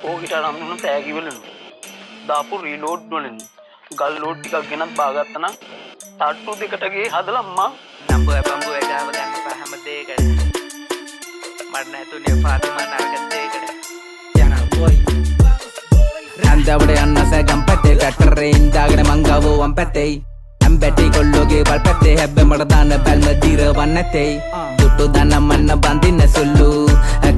ඕකට අරන් තෑගි වලින් දාපු රීලෝඩ් වලින් ගල් ලෝඩ් ටිකක් ගෙනත් බාගත්තා නම් තට්ටු දෙකට ගියේ හදලා අම්මා නම්බුව බම්බුව ගාව ගන්න පහම දෙයකට මට නැතුනේ ෆාතිමා නරක දෙයකට යනවා බොයි රන්දවඩ යන්න සැගම්පැත්තේ කටරේ ඉඳාගෙන මං ගාවෝ වම් පැත්තේ අම්බැටි කොල්ලෝගේ වල් පැත්තේ හැබ්බේ මට දාන්න බැල්ම දීරවන්න නැතේ දුටු දන මන්න බඳින්න සුළු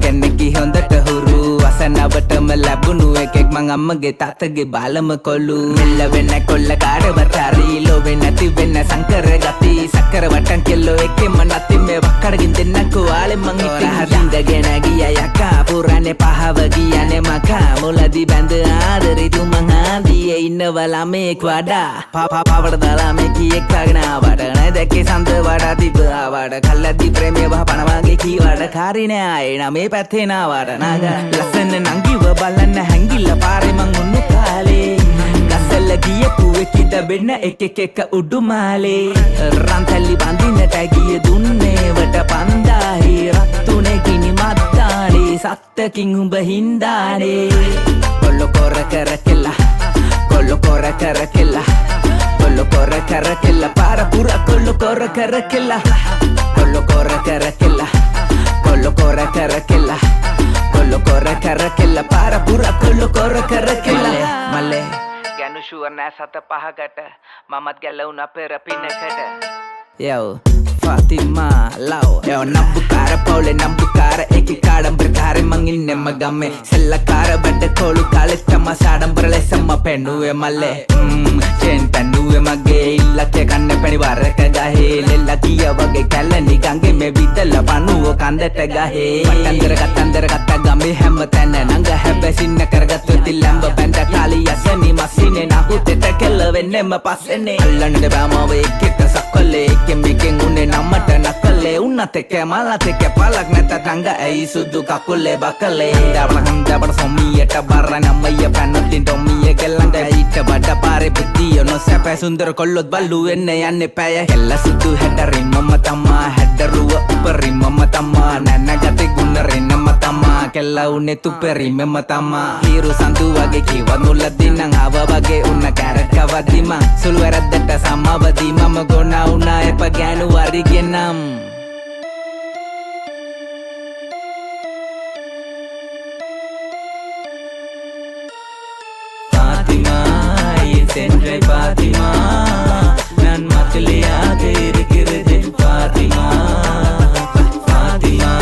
කෙනෙක්ගේ හොඳට හුරු අසනවටම ලැබුණු එකෙක් මං අම්මගේ තාත්තගේ බාලම කොල්ලු මෙල්ල වෙන්න කොල්ල කාඩවතරි ලෝවෙ නැති වෙන්න සංකර ගති සක්කර වටන් කෙල්ලෝ එකෙම නැති මේ වක්කඩකින් දෙන්නකෝ ආලෙ මං හිටින්දගෙන ගියා යකා පුරානේ පහව ගියානේ මකා මුලදී බැඳ ආදරේ තුමන් ආදියේ ඉන්නවලා මේක් වඩා පාවට දාලා මේ කීයක් තාගෙන ආවට නැදකේ සඳ වඩා තිබ්බාවට කල්ලද්දි ප්‍රේමය වහපනවාගේ කීවට කාරිනේ ආයේ නමේ පැත්තේ නාවට නාග ලස්සන නංගිව බලන්න හැංගිල්ල පාරේ මං උන්නු කාලේ ගස්සල්ල ගියපු එකිට වෙන්න එක උඩුමාලේ රන්තැල්ලි බඳින්නට ගිය දුන්නේ වට පන්දාහි රත්තුනේ කිනි මත්තානේ සත්තකින් උඹ හින්දානේ කොල්ල කොර කර කෙල්ලා කොල්ල කොර කර කෙල්ලා කොල්ල කොර කර කෙල්ලා පාර පුර කොල්ල කොර කර කෙල්ලා කොල්ල කොර කර කෙල්ලා කොල්ල කොර කර කෙල්ලා කොල්ල කොර කර කෙල්ලා පාර පුර කොල්ල කොර කර කෙල්ලා මල්ලේ ගැනු ෂුවර් නෑ සත පහකට මමත් ගැලවුණා පෙර පිනකට Yo, Fatima, lau Yo, nambukara paule, nambukara eki kadambra thare mangin nemma gamme Sella kara badda kolu kale tama sadambra lesamma pennuwe malle Chen pennuwe magge illake kanne peni waraka gahe Lella kiya wage kallani gange me vidala panuwo kandata gahe Patandara gatta gamme hemma tana nanga hebbe sinna karagattu dillamba benda kali yasani masine nahuteta kella wennemma passene allanne bama we ekita sakkole Mekin une namata nakale unnateke malateke palak neta tanga ei sudu kakule bakale dabra somiyeta barra namaya panotin domiye gelanda ita bada pare budiyo no sepe sundar kollot ballu enne yanne paya hella sudu hedari mamma tamma hedaruwa upari mamma tamma nanna gate gunnare namma tamma kella une tuperi mamma tamma hiru sandu wage kiwa nuladinang ava wage unna karaka vadima sulweraddata samavadi mama gona una paganu warigenam Fatima sendre Fatima nan matliyaage irukirudhu Fatima Fatima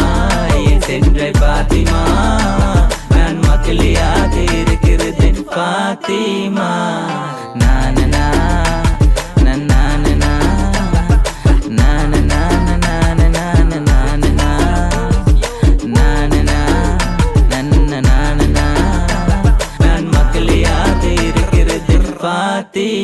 sendre Fatima nan matliyaage irukirudhu Fatima na na na Fatima